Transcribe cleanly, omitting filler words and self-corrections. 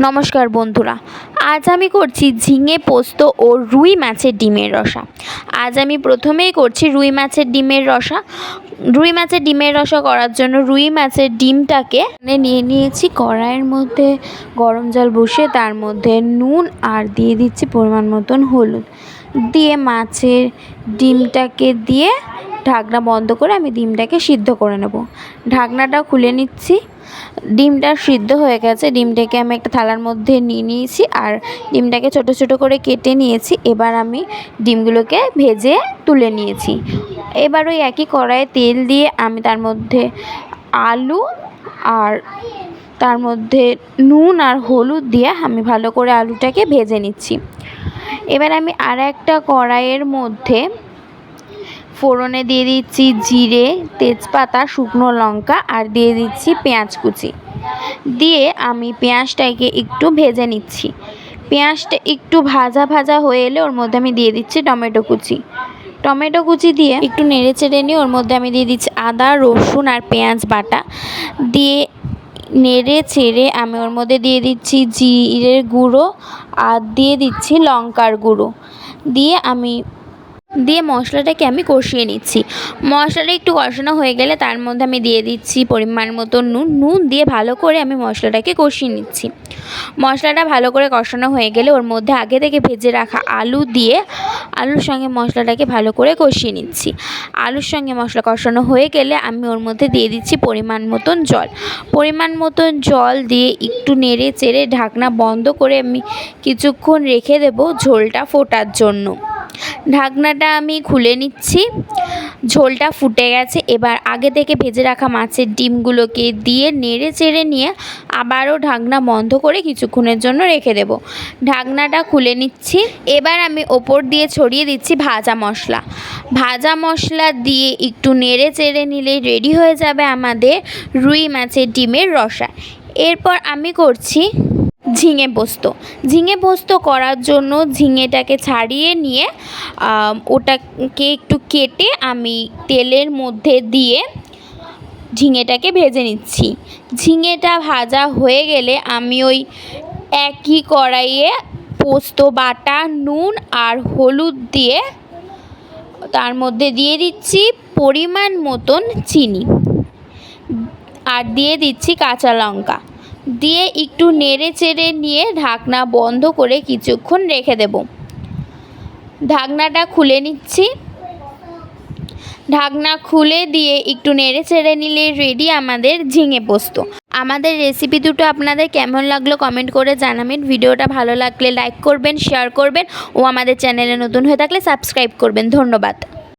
নমস্কার বন্ধুরা, আজ আমি করছি ঝিঙে পোস্ত ও রুই মাছের ডিমের রসা। আজ আমি প্রথমেই করছি রুই মাছের ডিমের রসা। রুই মাছের ডিমের রসা করার জন্য রুই মাছের ডিমটাকে নিয়ে নিয়েছি। কড়াইয়ের মধ্যে গরম জল বসিয়ে তার মধ্যে নুন আর দিয়ে দিচ্ছি পরিমাণ মতন হলুদ, দিয়ে মাছের ডিমটাকে দিয়ে ঢাকনা বন্ধ করে আমি ডিমটাকে সিদ্ধ করে নেব। ঢাকনাটা খুলে নিচ্ছি। ডিমটা সিদ্ধ হয়ে গেছে। ডিমটাকে আমি একটা থালার মধ্যে নিয়ে নিয়েছি আর ডিমটাকে ছোট ছোট করে কেটে নিয়েছি। এবার আমি ডিমগুলোকে ভেজে তুলে নিয়েছি। এবার ওই একই কড়াইয়ে তেল দিয়ে আমি তার মধ্যে আলু আর তার মধ্যে নুন আর হলুদ দিয়ে আমি ভালো করে আলুটাকে ভেজে নিচ্ছি। এবার আমি আর একটা কড়াইয়ের মধ্যে ফোড়নে দিয়ে দিচ্ছি জিরে, তেজপাতা, শুকনো লঙ্কা আর দিয়ে দিচ্ছি পেঁয়াজ কুচি। দিয়ে আমি পেঁয়াজটাকে একটু ভেজে নিচ্ছি। পেঁয়াজটা একটু ভাজা ভাজা হয়ে এলে ওর মধ্যে আমি দিয়ে দিচ্ছি টমেটো কুচি। টমেটো কুচি দিয়ে একটু নেড়ে চেড়ে নিয়ে ওর মধ্যে আমি দিয়ে দিচ্ছি আদা, রসুন আর পেঁয়াজ বাটা। দিয়ে নেড়ে চেড়ে আমি ওর মধ্যে দিয়ে দিচ্ছি জিরের গুঁড়ো আর দিয়ে দিচ্ছি লঙ্কার গুঁড়ো। দিয়ে মশলাটাকে আমি কষিয়ে নিচ্ছি। মশলাটা একটু কষানো হয়ে গেলে তার মধ্যে আমি দিয়ে দিচ্ছি পরিমাণ মতো নুন দিয়ে ভালো করে আমি মশলাটাকে কষিয়ে নিচ্ছি। মশলাটা ভালো করে কষানো হয়ে গেলে ওর মধ্যে আগে থেকে ভেজে রাখা আলু দিয়ে আলুর সঙ্গে মশলাটাকে ভালো করে কষিয়ে নিচ্ছি। আলুর সঙ্গে মশলা কষানো হয়ে গেলে আমি ওর মধ্যে দিয়ে দিচ্ছি পরিমাণ মতন জল দিয়ে একটু নেড়ে চেড়ে ঢাকনা বন্ধ করে আমি কিছুক্ষণ রেখে দেব ঝোলটা ফোটার জন্য। ঢাকনাটা আমি খুলে নিচ্ছি। ঝোলটা ফুটে গেছে। এবার আগে থেকে ভেজে রাখা মাছের ডিমগুলোকে দিয়ে নেড়ে চেড়ে নিয়ে আবারও ঢাকনা বন্ধ করে কিছুক্ষণের জন্য রেখে দেব। ঢাকনাটা খুলে নিচ্ছি। এবার আমি ওপর দিয়ে ছড়িয়ে দিচ্ছি ভাজা মশলা দিয়ে একটু নেড়ে চেড়ে নিলেই রেডি হয়ে যাবে আমাদের রুই মাছের ডিমের রসা। এরপর আমি করছি ঝিঙে পোস্ত করার জন্য ঝিঙেটাকে ছাড়িয়ে নিয়ে ওটাকে একটু কেটে আমি তেলের মধ্যে দিয়ে ঝিঙেটাকে ভেজে নিচ্ছি। ঝিঙেটা ভাজা হয়ে গেলে আমি ওই একই কড়াইয়ে পোস্ত বাটা, নুন আর হলুদ দিয়ে তার মধ্যে দিয়ে দিচ্ছি পরিমাণ মতন চিনি আর দিয়ে দিচ্ছি কাঁচা লঙ্কা। দিয়ে একটু নেড়ে চেড়ে নিয়ে ঢাকনা বন্ধ করে কিছুক্ষণ রেখে দেব। ঢাকনাটা খুলে নিচ্ছি। ঢাকনা খুলে দিয়ে একটু নেড়ে চেড়ে নিলে রেডি আমাদের ঝিঙে পোস্ত। আমাদের রেসিপি দুটো আপনাদের কেমন লাগলো কমেন্ট করে জানাবেন। ভিডিওটা ভালো লাগলে লাইক করবেন, শেয়ার করবেন ও আমাদের চ্যানেলে নতুন হয়ে থাকলে সাবস্ক্রাইব করবেন। ধন্যবাদ।